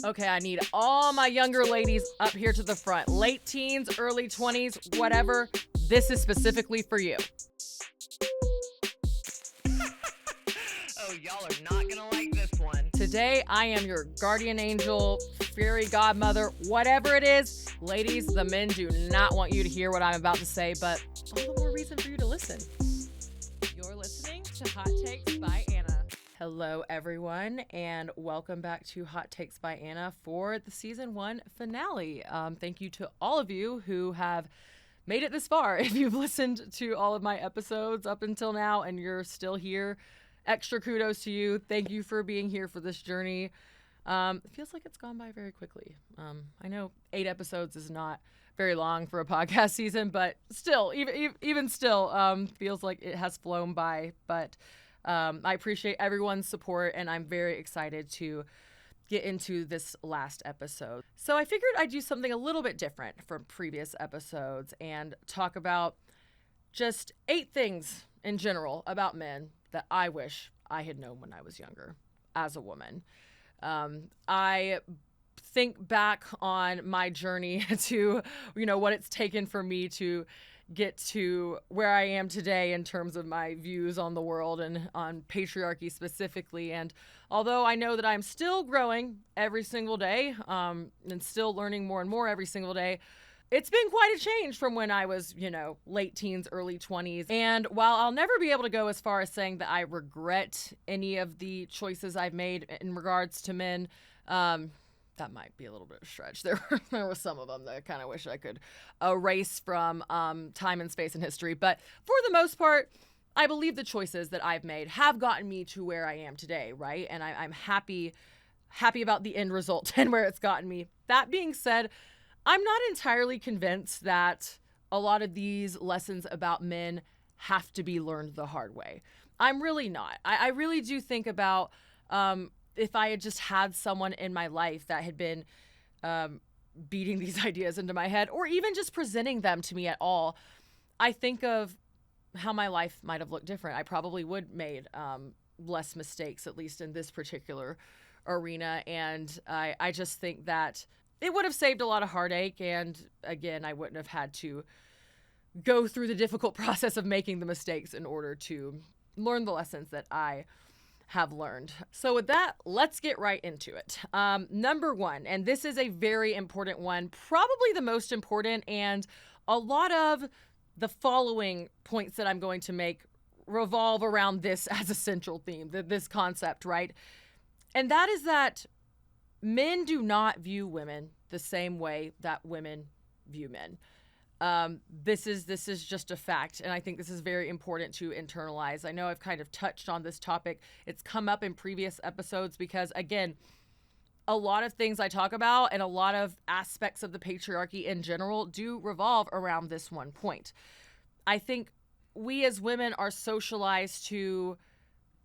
Okay, I need all my younger ladies up here to the front. Late teens, early 20s, whatever. This is specifically for you. Oh, y'all are not gonna like this one. Today, I am your guardian angel, fairy godmother, whatever it is. Ladies, the men do not want you to hear what I'm about to say, but all the more reason for you to listen. You're listening to Hot Takes by Anna. Hello, everyone, and welcome back to Hot Takes by Anna for the season 1 finale. Thank you to all of you who have made it this far. If you've listened to all of my episodes up until now and you're still here, extra kudos to you. Thank you for being here for this journey. It feels like it's gone by very quickly. I know 8 episodes is not very long for a podcast season, but still, even still, feels like it has flown by. But I appreciate everyone's support, and I'm very excited to get into this last episode. So I figured I'd do something a little bit different from previous episodes and talk about just 8 things in general about men that I wish I had known when I was younger as a woman. I think back on my journey to, what it's taken for me to get to where I am today in terms of my views on the world and on patriarchy specifically. And although I know that I'm still growing every single day, and still learning more and more every single day, it's been quite a change from when I was, late teens, early 20s. And while I'll never be able to go as far as saying that I regret any of the choices I've made in regards to men, that might be a little bit of a stretch. There were some of them that I kind of wish I could erase from time and space and history. But for the most part, I believe the choices that I've made have gotten me to where I am today, right? And I'm happy about the end result and where it's gotten me. That being said, I'm not entirely convinced that a lot of these lessons about men have to be learned the hard way. I'm really not. I really do think about if I had just had someone in my life that had been beating these ideas into my head, or even just presenting them to me at all, I think of how my life might have looked different. I probably would have made less mistakes, at least in this particular arena. And I just think that it would have saved a lot of heartache. And again, I wouldn't have had to go through the difficult process of making the mistakes in order to learn the lessons that I have learned. So with that, let's get right into it. Number 1, and this is a very important one, probably the most important, and a lot of the following points that I'm going to make revolve around this as a central theme, this concept, right? And that is that men do not view women the same way that women view men. This is just a fact, and I think this is very important to internalize. I know I've kind of touched on this topic. It's come up in previous episodes because, again, a lot of things I talk about and a lot of aspects of the patriarchy in general do revolve around this one point. I think we as women are socialized to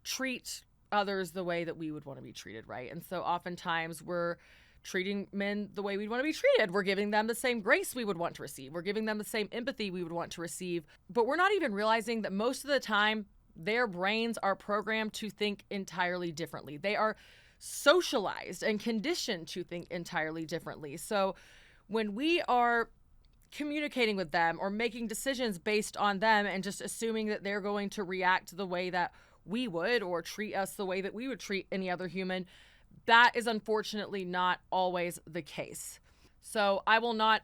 treat others the way that we would want to be treated, right? And so oftentimes we're treating men the way we'd want to be treated. We're giving them the same grace we would want to receive. We're giving them the same empathy we would want to receive. But we're not even realizing that most of the time, their brains are programmed to think entirely differently. They are socialized and conditioned to think entirely differently. So when we are communicating with them or making decisions based on them and just assuming that they're going to react the way that we would or treat us the way that we would treat any other human, that is unfortunately not always the case. So I will not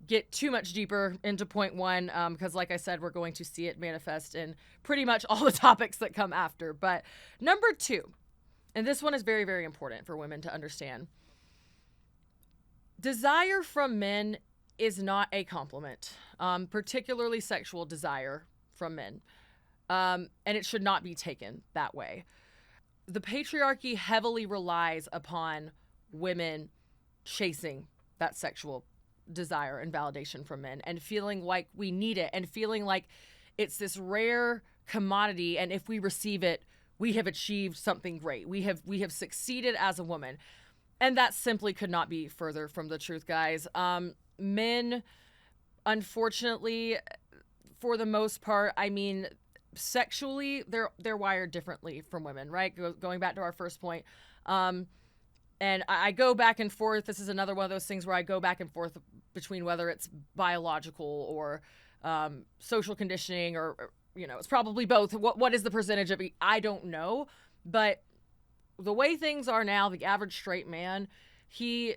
get too much deeper into point 1 because, like I said, we're going to see it manifest in pretty much all the topics that come after. But number 2, and this one is very, very important for women to understand. Desire from men is not a compliment, particularly sexual desire from men. And it should not be taken that way. The patriarchy heavily relies upon women chasing that sexual desire and validation from men and feeling like we need it and feeling like it's this rare commodity. And if we receive it, we have achieved something great. We have succeeded as a woman. And that simply could not be further from the truth, guys. Men, unfortunately, for the most part, sexually, they're wired differently from women, right? Going back to our first point. And I go back and forth. This is another one of those things where I go back and forth between whether it's biological or social conditioning or it's probably both. What is the percentage of it? I don't know. But the way things are now, the average straight man, he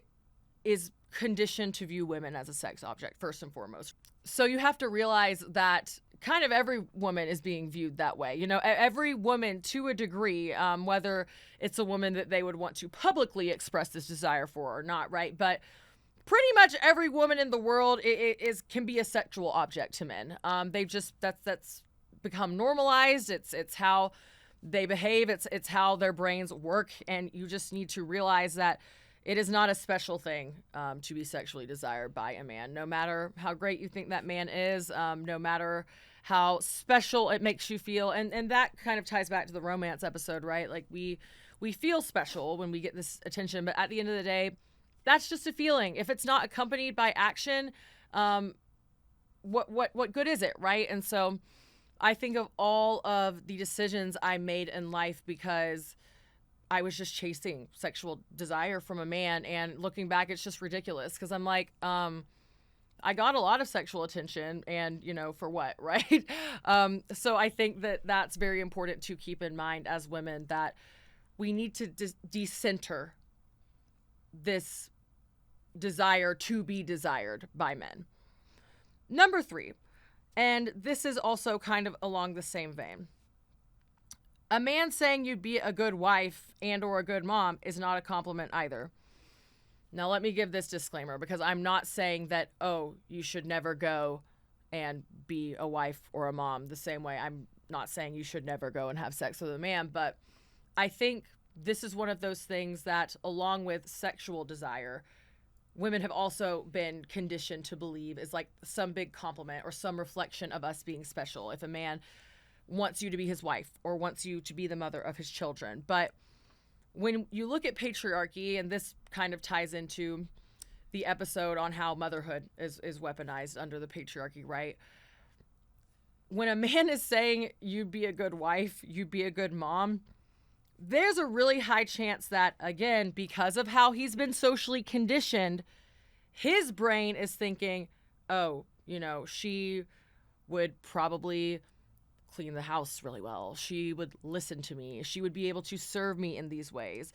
is conditioned to view women as a sex object, first and foremost. So you have to realize that kind of every woman is being viewed that way. Every woman to a degree, whether it's a woman that they would want to publicly express this desire for or not, right? But pretty much every woman in the world can be a sexual object to men. They've just, that's become normalized. It's how they behave. It's how their brains work. And you just need to realize that it is not a special thing to be sexually desired by a man, no matter how great you think that man is, no matter how special it makes you feel. And that kind of ties back to the romance episode, right? Like we feel special when we get this attention, but at the end of the day, that's just a feeling. If it's not accompanied by action, what good is it, right? And so I think of all of the decisions I made in life because I was just chasing sexual desire from a man, and looking back, it's just ridiculous because I'm like, I got a lot of sexual attention, and for what, right? So I think that that's very important to keep in mind as women, that we need to decenter this desire to be desired by men. Number 3, and this is also kind of along the same vein. A man saying you'd be a good wife and or a good mom is not a compliment either. Now, let me give this disclaimer, because I'm not saying that, you should never go and be a wife or a mom the same way. I'm not saying you should never go and have sex with a man, but I think this is one of those things that, along with sexual desire, women have also been conditioned to believe is like some big compliment or some reflection of us being special. If a man wants you to be his wife or wants you to be the mother of his children. But when you look at patriarchy, and this kind of ties into the episode on how motherhood is weaponized under the patriarchy, right? When a man is saying you'd be a good wife, you'd be a good mom, there's a really high chance that, again, because of how he's been socially conditioned, his brain is thinking, she would probably clean the house really well. She would listen to me. She would be able to serve me in these ways.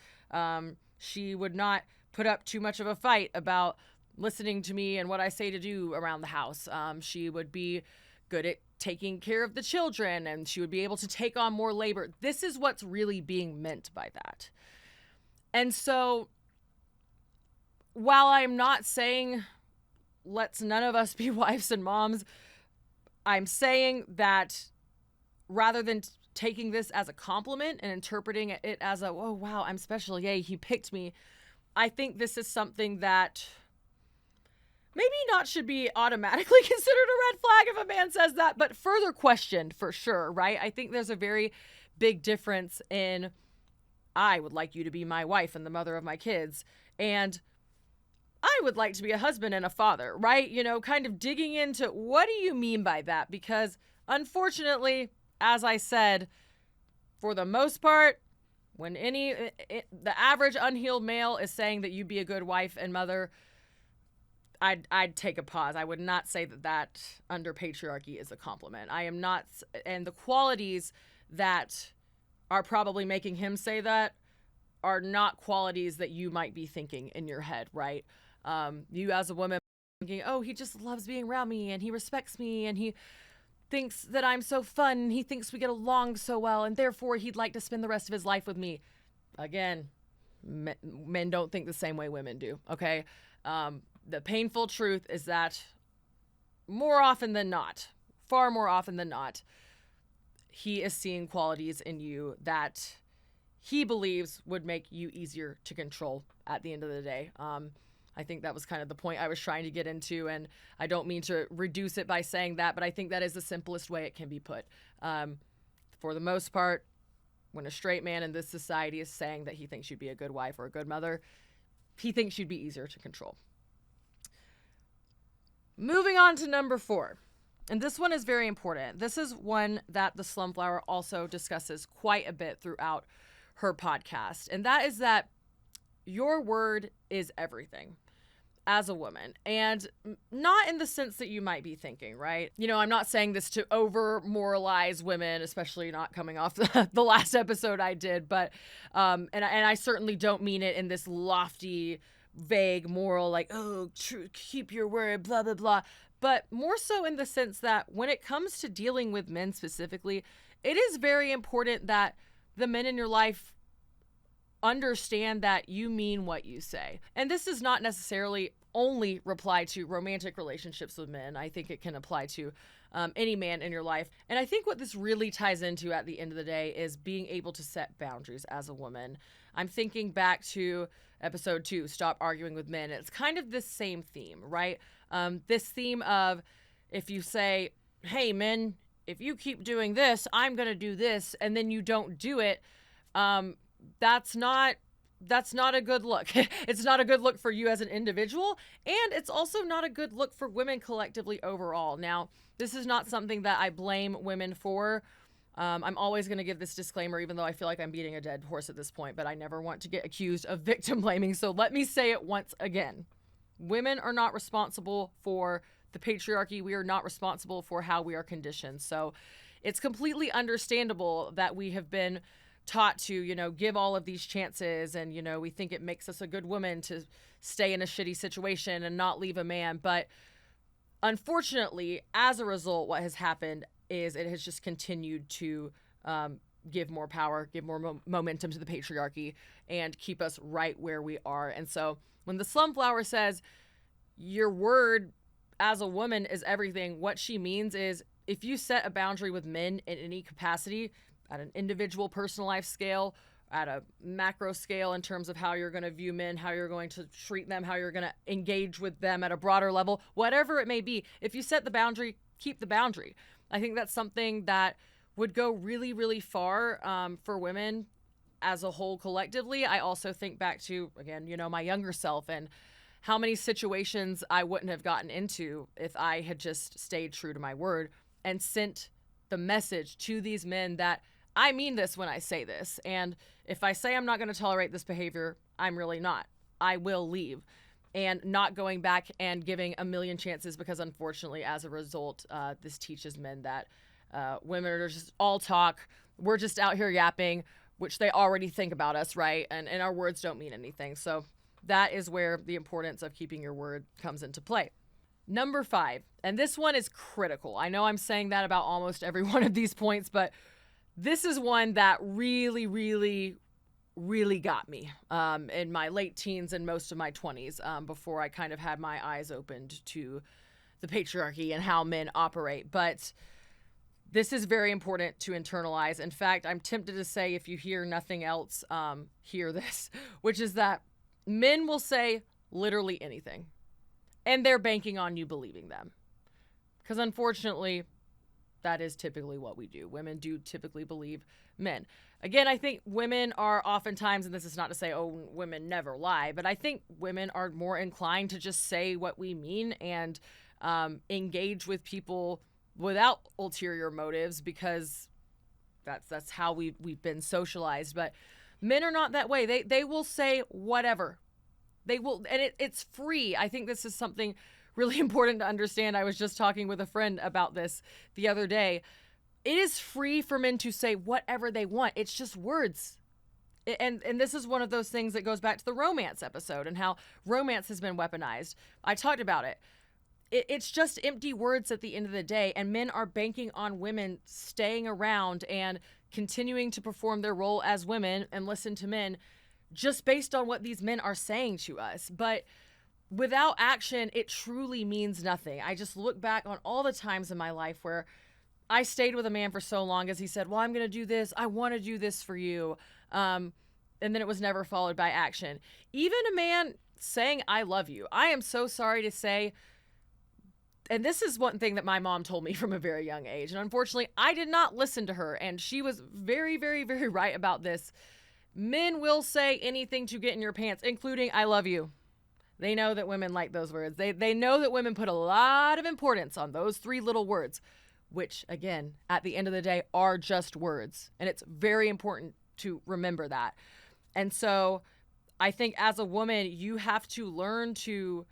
She would not put up too much of a fight about listening to me and what I say to do around the house. She would be good at taking care of the children, and she would be able to take on more labor. This is what's really being meant by that. And so, while I'm not saying let's none of us be wives and moms, I'm saying that rather than taking this as a compliment and interpreting it as oh, wow, I'm special, yay, he picked me, I think this is something that maybe not should be automatically considered a red flag if a man says that, but further questioned for sure, right? I think there's a very big difference in, I would like you to be my wife and the mother of my kids, and I would like to be a husband and a father, right? Kind of digging into what do you mean by that? Because unfortunately, as I said, for the most part, when the average unhealed male is saying that you'd be a good wife and mother, I'd take a pause. I would not say that under patriarchy is a compliment. I am not, and the qualities that are probably making him say that are not qualities that you might be thinking in your head, right? You as a woman thinking, he just loves being around me and he respects me and he thinks that I'm so fun. He thinks we get along so well, and therefore he'd like to spend the rest of his life with me. Again, men don't think the same way women do, okay? The painful truth is that more often than not, far more often than not, he is seeing qualities in you that he believes would make you easier to control at the end of the day. I think that was kind of the point I was trying to get into, and I don't mean to reduce it by saying that, but I think that is the simplest way it can be put. For the most part, when a straight man in this society is saying that he thinks you'd be a good wife or a good mother, he thinks you'd be easier to control. Moving on to number 4. And this one is very important. This is one that the Slumflower also discusses quite a bit throughout her podcast. And that is that your word is everything as a woman, and not in the sense that you might be thinking, right? I'm not saying this to over moralize women, especially not coming off the last episode I did, but and I certainly don't mean it in this lofty, vague moral, like, oh, keep your word, blah blah blah, but more so in the sense that when it comes to dealing with men specifically, it is very important that the men in your life understand that you mean what you say. And this does not necessarily only apply to romantic relationships with men. I think it can apply to any man in your life. And I think what this really ties into at the end of the day is being able to set boundaries as a woman. I'm thinking back to episode 2, Stop Arguing with Men. It's kind of this same theme, right? This theme of, if you say, hey, men, if you keep doing this, I'm going to do this, and then you don't do it, that's not a good look. It's not a good look for you as an individual, and it's also not a good look for women collectively overall. Now, this is not something that I blame women for. I'm always going to give this disclaimer, even though I feel like I'm beating a dead horse at this point, but I never want to get accused of victim blaming, so let me say it once again. Women are not responsible for the patriarchy. We are not responsible for how we are conditioned. So it's completely understandable that we have been taught to, give all of these chances, and, we think it makes us a good woman to stay in a shitty situation and not leave a man. But unfortunately, as a result, what has happened is it has just continued to give more power, give more momentum to the patriarchy, and keep us right where we are. And so when the Slumflower says your word as a woman is everything, what she means is, if you set a boundary with men in any capacity, at an individual personal life scale, at a macro scale in terms of how you're going to view men, how you're going to treat them, how you're going to engage with them at a broader level, whatever it may be, if you set the boundary, keep the boundary. I think that's something that would go really, really far for women as a whole collectively. I also think back to, again, my younger self and how many situations I wouldn't have gotten into if I had just stayed true to my word and sent the message to these men that I mean this when I say this. And if I say I'm not going to tolerate this behavior, I'm really not. I will leave. And not going back and giving a million chances, because unfortunately, as a result, this teaches men that women are just all talk. We're just out here yapping, which they already think about us, right? And our words don't mean anything. So that is where the importance of keeping your word comes into play. Number 5, and this one is critical. I know I'm saying that about almost every one of these points, but this is one that really, really, really got me in my late teens and most of my 20s, before I kind of had my eyes opened to the patriarchy and how men operate. But this is very important to internalize. In fact, I'm tempted to say, if you hear nothing else, hear this, which is that men will say literally anything, and they're banking on you believing them. Because unfortunately, that is typically what we do. Women do typically believe men. Again, I think women are oftentimes, and this is not to say, oh, women never lie, but I think women are more inclined to just say what we mean and engage with people without ulterior motives, because that's how we've been socialized. But men are not that way. They will say whatever. They will, and it's free. I think this is something really important to understand. I was just talking with a friend about this the other day. It is free for men to say whatever they want. It's just words. And this is one of those things that goes back to the romance episode and how romance has been weaponized. I talked about it. It's just empty words at the end of the day, and men are banking on women staying around and continuing to perform their role as women and listen to men just based on what these men are saying to us. But without action, it truly means nothing. I just look back on all the times in my life where I stayed with a man for so long as he said, well, I'm going to do this. I want to do this for you. And then it was never followed by action. Even a man saying, I love you. I am so sorry to say, and this is one thing that my mom told me from a very young age. And unfortunately, I did not listen to her. And she was very, very, very right about this. Men will say anything to get in your pants, including I love you. They know that women like those words. They know that women put a lot of importance on those 3 little words, which, again, at the end of the day, are just words. And it's very important to remember that. And so I think as a woman, you have to learn to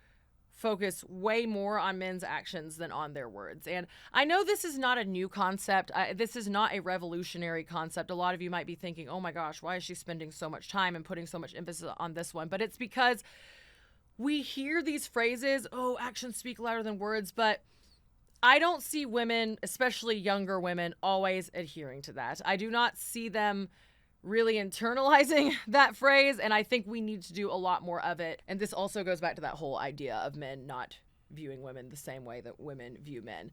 focus way more on men's actions than on their words. And I know this is not a new concept. This is not a revolutionary concept. A lot of you might be thinking, oh my gosh, why is she spending so much time and putting so much emphasis on this one? But it's because we hear these phrases, oh, actions speak louder than words, but I don't see women, especially younger women, always adhering to that. I do not see them really internalizing that phrase, and I think we need to do a lot more of it. And this also goes back to that whole idea of men not viewing women the same way that women view men.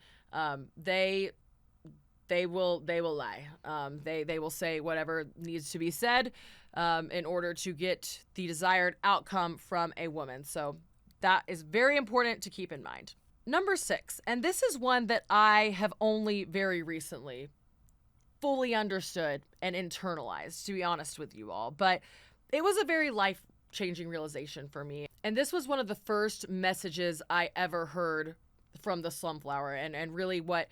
They will lie. They will say whatever needs to be said in order to get the desired outcome from a woman. So that is very important to keep in mind. Number 6, and this is one that I have only very recently fully understood and internalized, to be honest with you all, but it was a very life-changing realization for me. And this was one of the first messages I ever heard from the Slumflower, and really what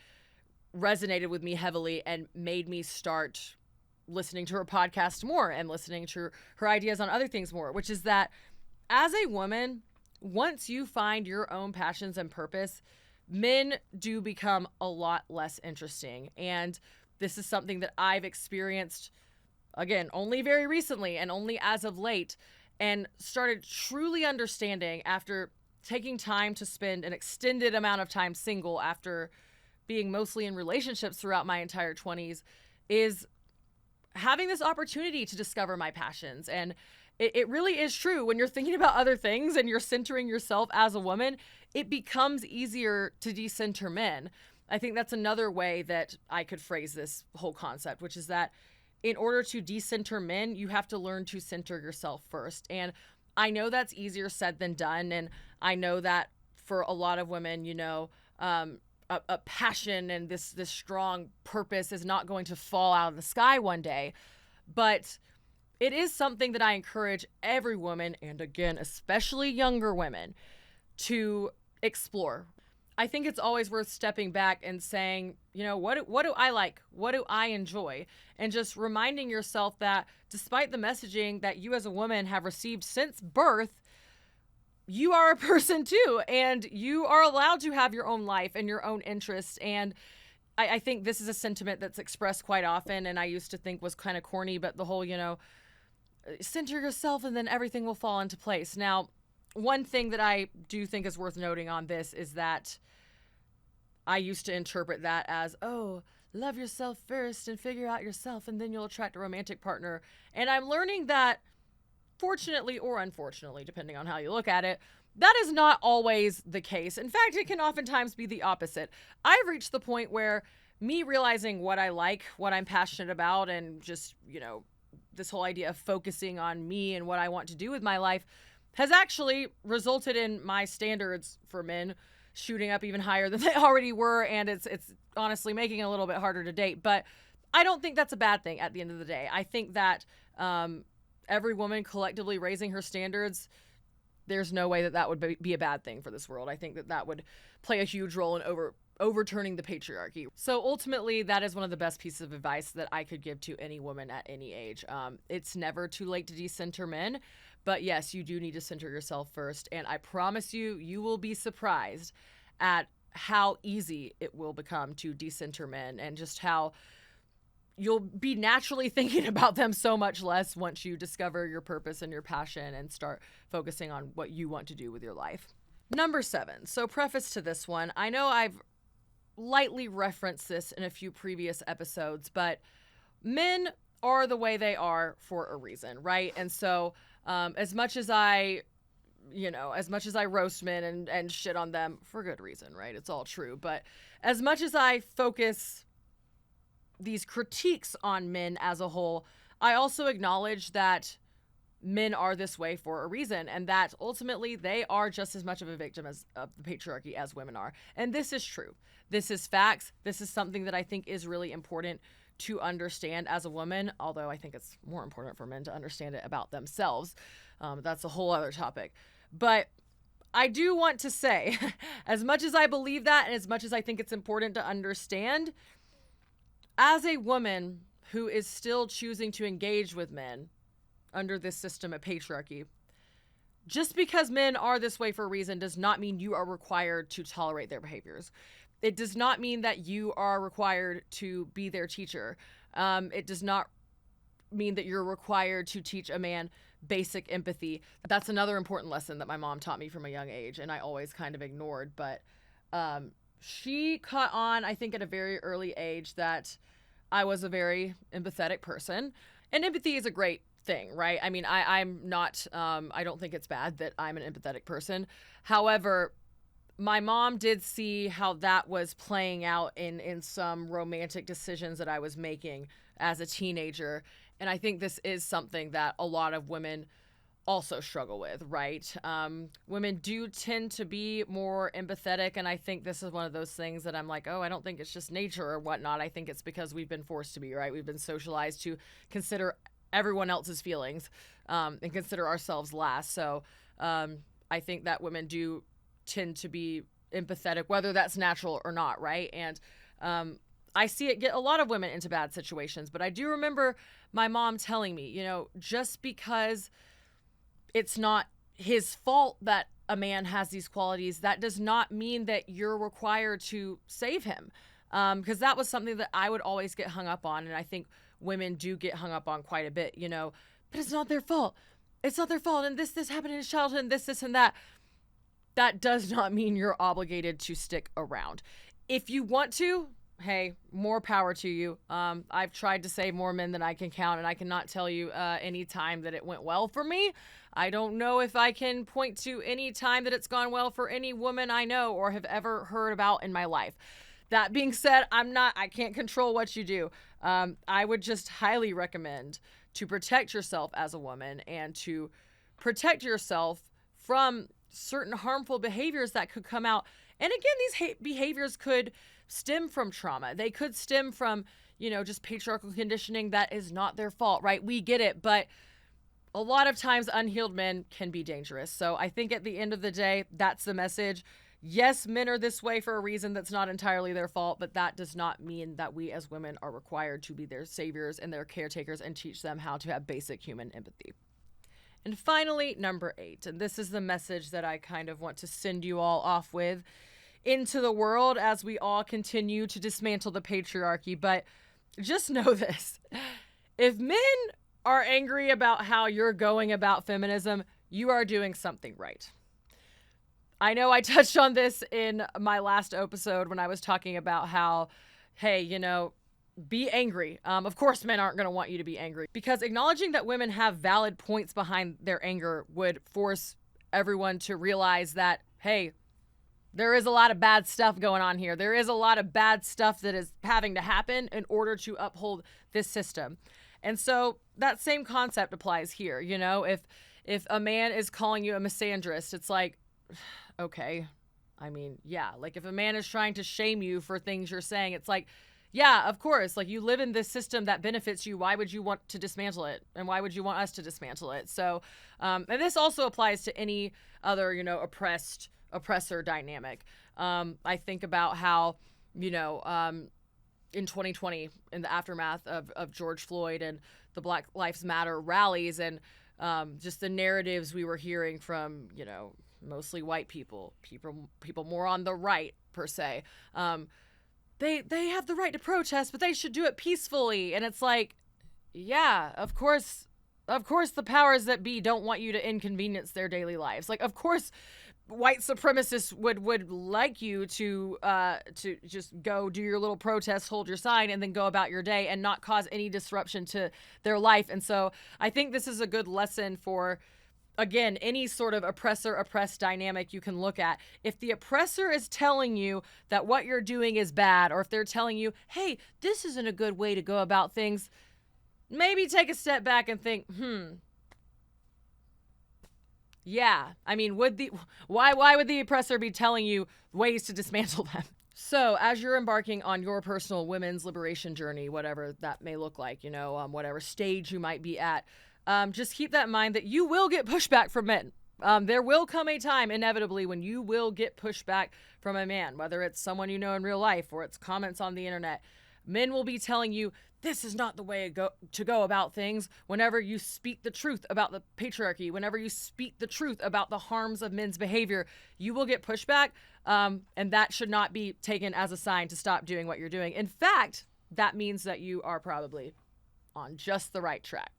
resonated with me heavily and made me start listening to her podcast more and listening to her ideas on other things more, which is that as a woman, once you find your own passions and purpose, men do become a lot less interesting. And this is something that I've experienced, again, only very recently and only as of late, and started truly understanding after taking time to spend an extended amount of time single after being mostly in relationships throughout my entire 20s, is having this opportunity to discover my passions. And it really is true. When you're thinking about other things and you're centering yourself as a woman, it becomes easier to decenter men. I think that's another way that I could phrase this whole concept, which is that in order to decenter men, you have to learn to center yourself first. And I know that's easier said than done. And I know that for a lot of women, you know, a passion and this strong purpose is not going to fall out of the sky one day. But it is something that I encourage every woman, and again, especially younger women, to explore. I think it's always worth stepping back and saying, you know, what do I like? What do I enjoy? And just reminding yourself that despite the messaging that you as a woman have received since birth, you are a person too, and you are allowed to have your own life and your own interests. And I think this is a sentiment that's expressed quite often, and I used to think was kind of corny, but the whole, you know, center yourself and then everything will fall into place. Now, one thing that I do think is worth noting on this is that I used to interpret that as, oh, love yourself first and figure out yourself and then you'll attract a romantic partner. And I'm learning that, fortunately or unfortunately, depending on how you look at it, that is not always the case. In fact, it can oftentimes be the opposite. I've reached the point where me realizing what I like, what I'm passionate about, and just, you know, this whole idea of focusing on me and what I want to do with my life has actually resulted in my standards for men shooting up even higher than they already were. And it's honestly making it a little bit harder to date. But I don't think that's a bad thing at the end of the day. I think that every woman collectively raising her standards, there's no way that would be a bad thing for this world. I think that would play a huge role in overturning the patriarchy. So ultimately, that is one of the best pieces of advice that I could give to any woman at any age. It's never too late to decenter men, but yes, you do need to center yourself first. And I promise you, you will be surprised at how easy it will become to decenter men and just how you'll be naturally thinking about them so much less once you discover your purpose and your passion and start focusing on what you want to do with your life. Number 7. So preface to this one, I know I've lightly referenced this in a few previous episodes, but men are the way they are for a reason, right? And so as much as I roast men and shit on them for good reason, right? It's all true. But as much as I focus these critiques on men as a whole, I also acknowledge that men are this way for a reason, and that ultimately they are just as much of a victim of the patriarchy as women are. And this is true. This is facts. This is something that I think is really important to understand as a woman, although I think it's more important for men to understand it about themselves. That's a whole other topic. But I do want to say, as much as I believe that and as much as I think it's important to understand, as a woman who is still choosing to engage with men, under this system of patriarchy. Just because men are this way for a reason does not mean you are required to tolerate their behaviors. It does not mean that you are required to be their teacher. It does not mean that you're required to teach a man basic empathy. That's another important lesson that my mom taught me from a young age, and I always kind of ignored. But she caught on, I think, at a very early age that I was a very empathetic person. And empathy is a great thing, right? I mean, I'm not, I don't think it's bad that I'm an empathetic person. However, my mom did see how that was playing out in some romantic decisions that I was making as a teenager. And I think this is something that a lot of women also struggle with, right? Women do tend to be more empathetic. And I think this is one of those things that I'm like, oh, I don't think it's just nature or whatnot. I think it's because we've been forced to be, right? We've been socialized to consider everyone else's feelings and consider ourselves last. So I think that women do tend to be empathetic, whether that's natural or not, right? And I see it get a lot of women into bad situations. But I do remember my mom telling me, you know, just because it's not his fault that a man has these qualities, that does not mean that you're required to save him. Because that was something that I would always get hung up on. And I think women do get hung up on quite a bit, you know, but it's not their fault. It's not their fault. And this happened in his childhood, and this, and that. That does not mean you're obligated to stick around. If you want to, hey, more power to you. I've tried to save more men than I can count, and I cannot tell you any time that it went well for me. I don't know if I can point to any time that it's gone well for any woman I know or have ever heard about in my life. That being said, I can't control what you do. I would just highly recommend to protect yourself as a woman and to protect yourself from certain harmful behaviors that could come out. And again, these behaviors could stem from trauma. They could stem from, you know, just patriarchal conditioning that is not their fault, right? We get it. But a lot of times unhealed men can be dangerous. So I think at the end of the day, that's the message. Yes, men are this way for a reason that's not entirely their fault, but that does not mean that we as women are required to be their saviors and their caretakers and teach them how to have basic human empathy. And finally, number 8, and this is the message that I kind of want to send you all off with into the world as we all continue to dismantle the patriarchy. But just know this. If men are angry about how you're going about feminism, you are doing something right. I know I touched on this in my last episode when I was talking about how, hey, you know, be angry. Of course, men aren't going to want you to be angry, because acknowledging that women have valid points behind their anger would force everyone to realize that, hey, there is a lot of bad stuff going on here. There is a lot of bad stuff that is having to happen in order to uphold this system. And so that same concept applies here. You know, if a man is calling you a misandrist, it's like, okay, I mean, yeah, like if a man is trying to shame you for things you're saying, it's like, yeah, of course, like you live in this system that benefits you. Why would you want to dismantle it? And why would you want us to dismantle it? So, and this also applies to any other, you know, oppressor dynamic. I think about how, you know, in 2020, in the aftermath of George Floyd and the Black Lives Matter rallies, and just the narratives we were hearing from, you know, mostly white people more on the right per se. They have the right to protest, but they should do it peacefully. And it's like, yeah, of course the powers that be don't want you to inconvenience their daily lives. Like, of course, white supremacists would like you to just go do your little protest, hold your sign, and then go about your day and not cause any disruption to their life. And so I think this is a good lesson for, again, any sort of oppressor-oppressed dynamic you can look at. If the oppressor is telling you that what you're doing is bad, or if they're telling you, hey, this isn't a good way to go about things, maybe take a step back and think, yeah, I mean, why would the oppressor be telling you ways to dismantle them? So as you're embarking on your personal women's liberation journey, whatever that may look like, you know, whatever stage you might be at, just keep that in mind that you will get pushback from men. There will come a time, inevitably, when you will get pushback from a man, whether it's someone you know in real life or it's comments on the internet. Men will be telling you, this is not the way to go about things. Whenever you speak the truth about the patriarchy, whenever you speak the truth about the harms of men's behavior, you will get pushback. And that should not be taken as a sign to stop doing what you're doing. In fact, that means that you are probably on just the right track.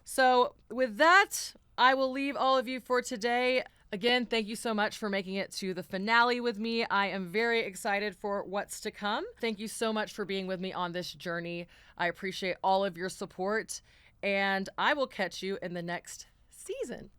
So with that, I will leave all of you for today. Again, thank you so much for making it to the finale with me. I am very excited for what's to come. Thank you so much for being with me on this journey. I appreciate all of your support, and I will catch you in the next season.